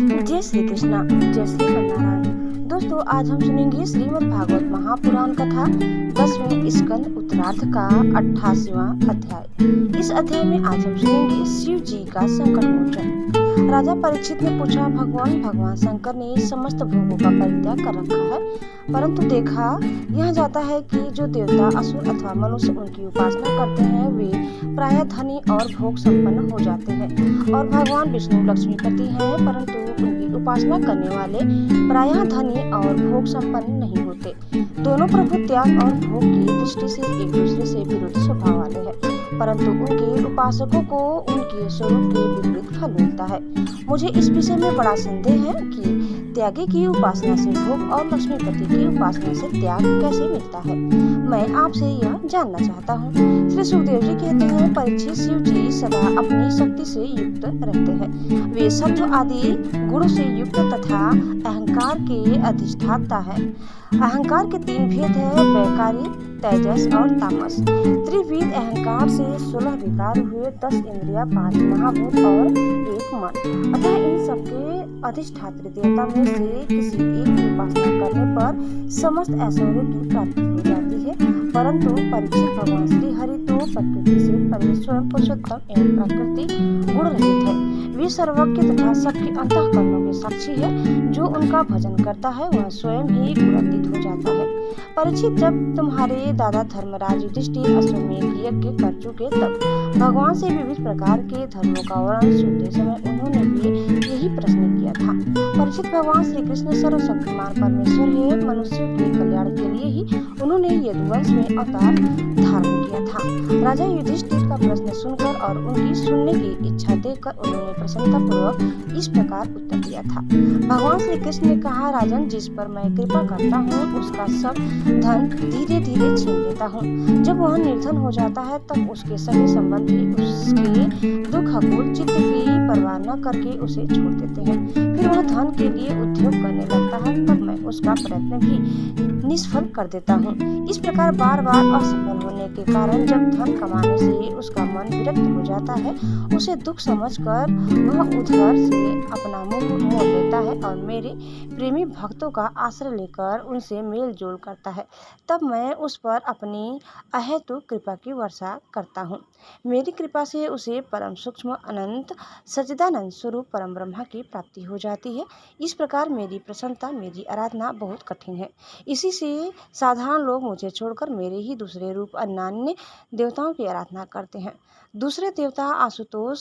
जय श्री कृष्णा, जय श्री नारायण। दोस्तों, आज हम सुनेंगे श्रीमद् भागवत महापुराण कथा 10वें स्कंद उत्तरार्ध का 88वां अध्याय। इस अध्याय में आज हम सुनेंगे शिव जी का संकट मोचन। राजा परीक्षित ने पूछा, भगवान शंकर ने समस्त भोगों का परित्याग कर रखा है, परंतु देखा यह जाता है कि जो देवता, असुर अथवा मनुष्य उनकी उपासना करते हैं वे प्रायः धनी और भोग संपन्न हो जाते हैं, और भगवान विष्णु लक्ष्मीपति हैं, परंतु उनकी उपासना करने वाले प्रायः धनी और भोग संपन्न नहीं होते। दोनों प्रभु त्याग और भोग की दृष्टि से एक दूसरे से विरुद्ध स्वभाव वाले हैं, परंतु उनके उपासकों को उनके स्वरूप के विपरीत फल मिलता है। मुझे इस विषय में बड़ा संदेह है कि त्यागी की उपासना से भोग और लक्ष्मीपति की उपासना से त्याग कैसे मिलता है। मैं आपसे यह जानना चाहता हूँ। श्री सुखदेव जी कहते हैं, परीक्षित, शिव जी सदा अपनी शक्ति से युक्त रहते हैं। वे सत्व आदि गुण से युक्त तथा अहंकार के अधिष्ठाता है। अहंकार के तीन भेद है, वैकारी, तेजस और तामस। त्रिविध अहंकार से 16 विकार हुए, 10 इंद्रिया, 5 महाभूत और 1 मन। अतः इन सबके अधिष्ठात्री देवता में से किसी एक की उपासना करने पर समस्त ऐश्वर्य की प्राप्ति हो जाती है, परंतु परीक्षित, भगवान श्री हरि तो प्रकृति से परमेश्वर पुरुषोत्तम एवं प्रकृति गुण रहित है। वे सर्वज्ञ तथा सबके अंतःकरणों के साक्षी है। जो उनका भजन करता है वह स्वयं ही गुणातीत हो जाता है। परीक्षित, जब तुम्हारे दादा धर्मराज युधिष्ठिर अश्वमेध यज्ञ कर चुके, तब भगवान से विविध प्रकार के धर्मों का वर्णन सुनते समय उन्होंने भी यही प्रश्न किया था। परीक्षित, भगवान श्री कृष्ण सर्वशक्तिमान परमेश्वर है। मनुष्यों के कल्याण के लिए ही उन्होंने यदुवंश में अवतार धारण किया था। राजा युधिष्ठिर का प्रश्न सुनकर और उनकी सुनने की इच्छा देखकर उन्होंने प्रसन्नतापूर्वक इस प्रकार उत्तर दिया था। भगवान श्री कृष्ण ने कहा, राजन, जिस पर मैं कृपा करता हूँ उसका सब धन धीरे धीरे छीन लेता हूँ। जब वह निर्धन हो जाता है तब उसके सभी संबंधी उसके दुख हकुल चित्त की परवाह न करके उसे छोड़ देते हैं। फिर वह धन के लिए उद्योग करने लगता है, तब मैं उसका प्रयत्न भी निष्फल कर देता हूँ। इस प्रकार बार बार असफल होने के कारण जब धन कमाने से उसका मन विरक्त हो जाता है, उसे दुख समझकर वह उधर से अपना मुंह मोड़ लेता है और मेरे प्रेमी भक्तों का आश्रय लेकर उनसे मेल जोल करता है। तब मैं उस पर अपनी अहेतुक कृपा की वर्षा करता हूँ। मेरी कृपा से उसे परम सूक्ष्म अनंत सच्चिदानंद स्वरूप परम ब्रह्मा की प्राप्ति हो जाती है। इस प्रकार मेरी प्रसन्नता, मेरी आराधना बहुत कठिन है। इसी से साधारण लोग मुझे छोड़कर मेरे ही दूसरे रूप अन्य देवताओं की आराधना करते हैं। दूसरे देवता आशुतोष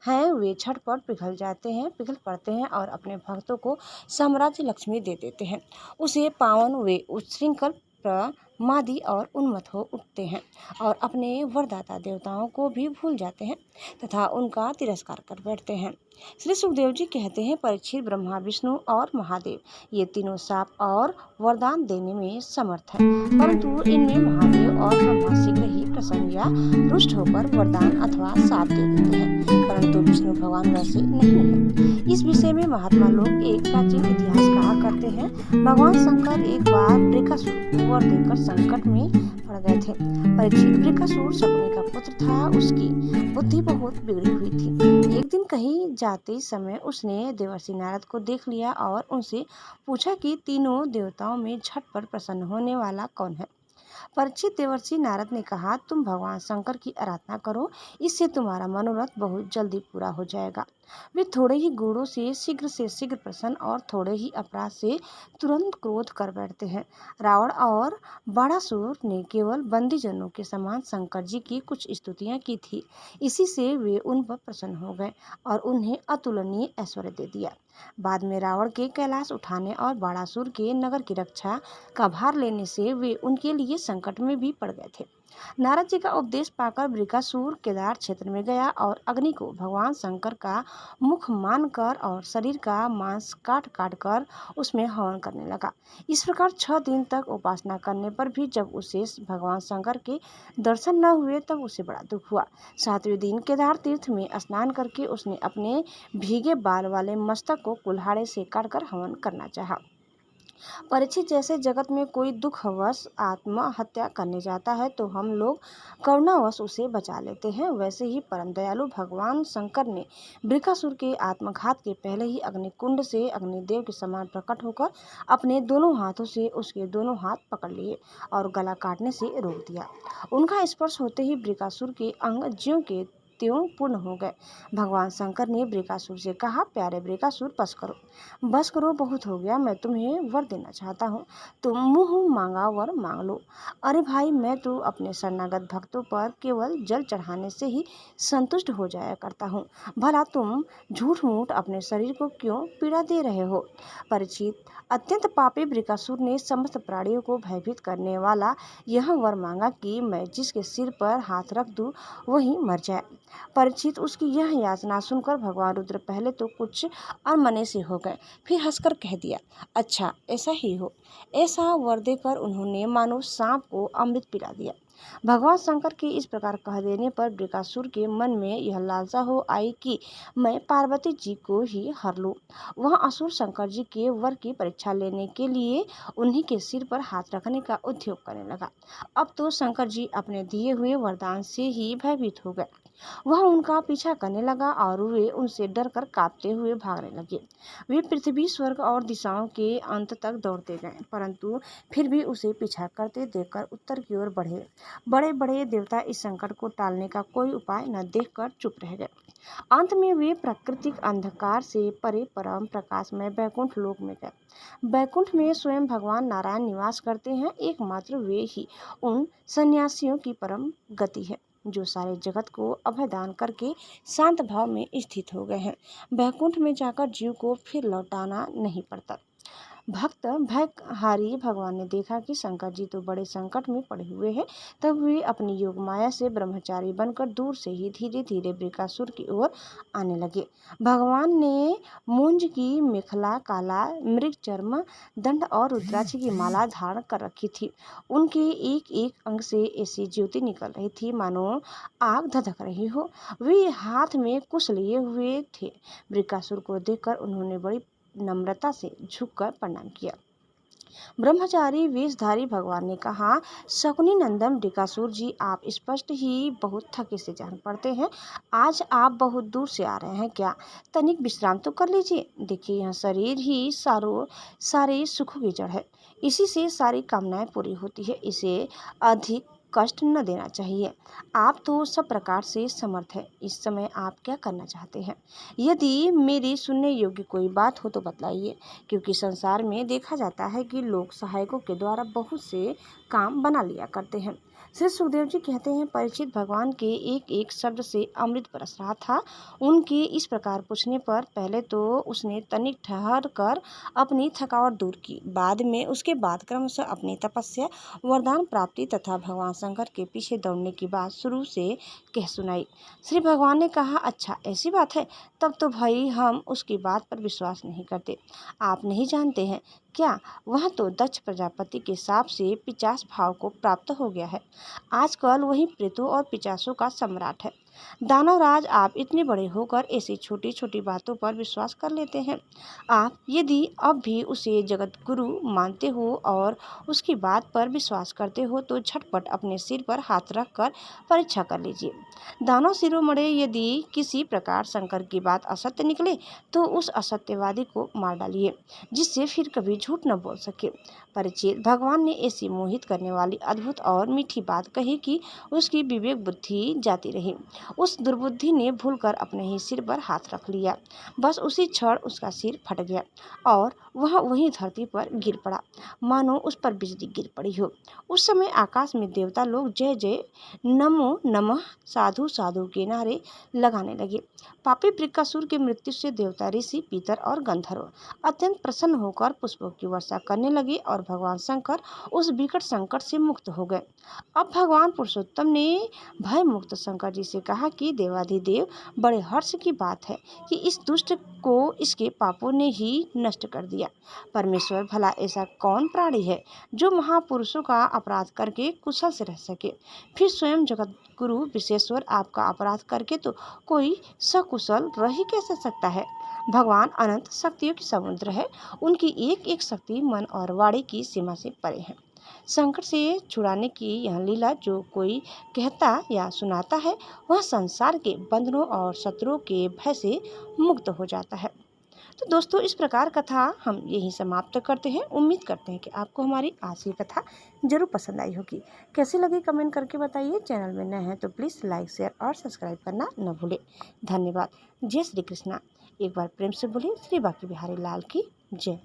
हैं, वे झटपट पिघल पड़ते हैं और अपने भक्तों को साम्राज्य लक्ष्मी दे देते हैं। उसे पावन वे उच्छृंखल, प्रमादी और उन्मत्त हो उठते हैं और अपने वरदाता देवताओं को भी भूल जाते हैं तथा उनका तिरस्कार कर बैठते हैं। श्री सुखदेव जी कहते हैं, परीक्षित, ब्रह्मा, विष्णु और महादेव ये तीनों शाप और वरदान देने में समर्थ हैं, परंतु इनमें महादेव और ब्रह्मा शीघ्र ही प्रसन्न या रुष्ट होकर वरदान अथवा शाप दे देते हैं, परंतु विष्णु भगवान वैसे नहीं है। इस विषय में महात्मा लोग एक प्राचीन इतिहास कहा करते हैं। भगवान शंकर एक बार वृकासुर को वर देकर संकट में पड़ गए थे। परीक्षित, वृकासुर शकुनी का पुत्र था, उसकी बुद्धि बहुत बिगड़ी हुई थी। एक दिन कहीं जाते समय उसने देवर्षि नारद को देख लिया और उनसे पूछा कि तीनों देवताओं में झटपट प्रसन्न होने वाला कौन है। परीक्षित, देवर्षि नारद ने कहा, तुम भगवान शंकर की आराधना करो, इससे तुम्हारा मनोरथ बहुत जल्दी पूरा हो जाएगा। वे थोड़े ही गुणों से शीघ्र प्रसन्न और थोड़े ही अपराध से तुरंत क्रोध कर बैठते हैं। रावण और बाणासुर ने केवल बंदीजनों के समान शंकर जी की कुछ स्तुतियां की थी, इसी से वे उन पर प्रसन्न हो गए और उन्हें अतुलनीय ऐश्वर्य दे दिया। बाद में रावण के कैलाश उठाने और बाणासुर के नगर की रक्षा का भार लेने से वे उनके लिए संकट में भी पड़ गए थे। नारद जी का उपदेश पाकर वृकासुर केदार क्षेत्र में गया और अग्नि को भगवान शंकर का मुख मानकर और शरीर का मांस काट कर उसमें हवन करने लगा। इस प्रकार 6 दिन तक उपासना करने पर भी जब उसे भगवान शंकर के दर्शन न हुए तब उसे बड़ा दुख हुआ। 7वें दिन केदार तीर्थ में स्नान करके उसने अपने भीगे बाल वाले मस्तक को कुल्हाड़े से काटकर हवन करना चाहा। परीक्षित, जैसे जगत में कोई दुखवश आत्महत्या करने जाता है तो हम लोग करुणावश उसे बचा लेते हैं, वैसे ही परम दयालु भगवान शंकर ने वृकासुर के आत्मघात के पहले ही अग्निकुंड से अग्निदेव के समान प्रकट होकर अपने दोनों हाथों से उसके दोनों हाथ पकड़ लिए और गला काटने से रोक दिया। उनका स्पर्श होते ही वृकासुर के अंग ज्यों के त्यों पूर्ण हो गए। भगवान शंकर ने वृकासुर से कहा, प्यारे वृकासुर, बस करो, बहुत हो गया। मैं तुम्हें वर देना चाहता हूँ, तुम मुंह मांगा वर मांग लो। अरे भाई, मैं तो अपने शरणागत भक्तों पर केवल जल चढ़ाने से ही संतुष्ट हो जाया करता हूँ, भला तुम झूठ मूठ अपने शरीर को क्यों पीड़ा दे रहे हो? परीक्षित, अत्यंत पापी वृकासुर ने समस्त प्राणियों को भयभीत करने वाला यह वर मांगा कि मैं जिसके सिर पर हाथ रख दूं वही मर जाए। परीक्षित, उसकी यह याचना सुनकर भगवान रुद्र पहले तो कुछ अनमने से हो गए, फिर हंसकर कह दिया, अच्छा ऐसा ही हो। ऐसा वर देकर उन्होंने मानो सांप को अमृत पिला दिया। भगवान शंकर के इस प्रकार कह देने पर वृकासुर के मन में यह लालसा हो आई कि मैं पार्वती जी को ही हर लूं। वह असुर शंकर जी के वर की परीक्षा लेने के लिए उन्हीं के सिर पर हाथ रखने का उद्योग करने लगा। अब तो शंकर जी अपने दिए हुए वरदान से ही भयभीत हो गए। वह उनका पीछा करने लगा और वे उनसे डरकर कांपते हुए भागने लगे। वे पृथ्वी, स्वर्ग और दिशाओं के अंत तक दौड़ते गए, परंतु फिर भी उसे पीछा करते देखकर उत्तर की ओर बढ़े। बड़े बड़े देवता इस संकट को टालने का कोई उपाय न देखकर चुप रह गए। अंत में वे प्राकृतिक अंधकार से परे परम प्रकाशमय बैकुंठ लोक में गए। बैकुंठ में स्वयं भगवान नारायण निवास करते हैं। एकमात्र वे ही उन सन्यासियों की परम गति है जो सारे जगत को अभयदान करके शांत भाव में स्थित हो गए हैं। बैकुंठ में जाकर जीव को फिर लौटाना नहीं पड़ता। भक्त भयहारी भगवान ने देखा कि शंकर जी तो बड़े संकट में पड़े हुए हैं, तब वे अपनी योग माया से ब्रह्मचारी बनकर दूर से ही धीरे धीरे वृकासुर की ओर आने लगे। भगवान ने मूंज की मेखला, काला मृग चर्म, दंड और रुद्राक्ष की माला धारण कर रखी थी। उनके एक एक अंग से ऐसी ज्योति निकल रही थी मानो आग धधक रही हो। वे हाथ में कुश लिए हुए थे। वृकासुर को देखकर उन्होंने बड़ी नम्रता से झुककर प्रणाम किया। ब्रह्मचारी वेशधारी भगवान ने कहा, शकुनी नंदन वृकासुर जी, आप स्पष्ट ही बहुत थके से जान पड़ते हैं। आज आप बहुत दूर से आ रहे हैं क्या? तनिक विश्राम तो कर लीजिए। देखिए, यह शरीर ही सारे सुखों की जड़ है। इसी से सारी कामनाएं पूरी होती है। इसे अधिक कष्ट न देना चाहिए। आप तो सब प्रकार से समर्थ हैं। इस समय आप क्या करना चाहते हैं? यदि मेरी सुनने योग्य कोई बात हो तो बतलाइए, क्योंकि संसार में देखा जाता है कि लोग सहायकों के द्वारा बहुत से काम बना लिया करते हैं। श्री सुखदेव जी कहते हैं, परीक्षित, भगवान के एक एक शब्द से अमृत बरस रहा था। उनके इस प्रकार पूछने पर पहले तो उसने तनिक ठहर कर अपनी थकावट दूर की, बाद में उसके बाद क्रमशः अपनी तपस्या, वरदान प्राप्ति तथा भगवान शंकर के पीछे दौड़ने की बात शुरू से कह सुनाई। श्री भगवान ने कहा, अच्छा ऐसी बात है, तब तो भाई हम उसकी बात पर विश्वास नहीं करते। आप नहीं जानते हैं क्या, वह तो दक्ष प्रजापति के शाप से पिशाच भाव को प्राप्त हो गया है। आजकल वही प्रेतों और पिशाचों का सम्राट है। दानवराज, आप इतने बड़े होकर ऐसी छोटी छोटी बातों पर विश्वास कर लेते हैं। आप यदि अब भी उसे जगत गुरु मानते हो और उसकी बात पर विश्वास करते हो तो झटपट अपने सिर पर हाथ रखकर परीक्षा कर लीजिए। दानव शिरोमणि, यदि किसी प्रकार शंकर की बात असत्य निकले तो उस असत्यवादी को मार डालिए, जिससे फिर कभी झूठ न बोल सके। परीक्षित, भगवान ने ऐसी मोहित करने वाली अद्भुत और मीठी बात कही कि उसकी विवेक बुद्धि जाती रही। उस दुर्बुद्धि ने भूलकर अपने ही सिर पर हाथ रख लिया। बस उसी क्षण उसका सिर फट गया और वह वहीं धरती पर गिर पड़ा, मानो उस पर बिजली गिर पड़ी हो। उस समय आकाश में देवता लोग जय जय, नमो नमः, साधु साधु के नारे लगाने लगे। पापी वृकासुर की मृत्यु से देवता, ऋषि, पितर और गंधर्व अत्यंत प्रसन्न होकर पुष्पों की वर्षा करने लगे और भगवान शंकर उस विकट संकट से मुक्त हो गए। अब भगवान पुरुषोत्तम ने भय मुक्त शंकर जी से कहा कि देवाधिदेव, बड़े हर्ष की बात है कि इस दुष्ट को इसके पापों ने ही नष्ट कर दिया। परमेश्वर, भला ऐसा कौन प्राणी है जो महापुरुषों का अपराध करके कुशल से रह सके? फिर स्वयं जगत गुरु विश्वेश्वर आपका अपराध करके तो कोई सकुशल रह ही कैसे सकता है? भगवान अनंत शक्तियों की समुद्र है। उनकी एक एक शक्ति मन और वाणी की सीमा से परे है। संकट से छुड़ाने की यह लीला जो कोई कहता या सुनाता है, वह संसार के बंधनों और शत्रुओं के भय से मुक्त हो जाता है। तो दोस्तों, इस प्रकार कथा हम यहीं समाप्त करते हैं। उम्मीद करते हैं कि आपको हमारी आज की कथा जरूर पसंद आई होगी। कैसी लगी कमेंट करके बताइए। चैनल में नए हैं तो प्लीज़ लाइक, शेयर और सब्सक्राइब करना न भूलें। धन्यवाद। जय श्री कृष्णा। एक बार प्रेम से बोलिए श्री बांके बिहारी लाल की जय।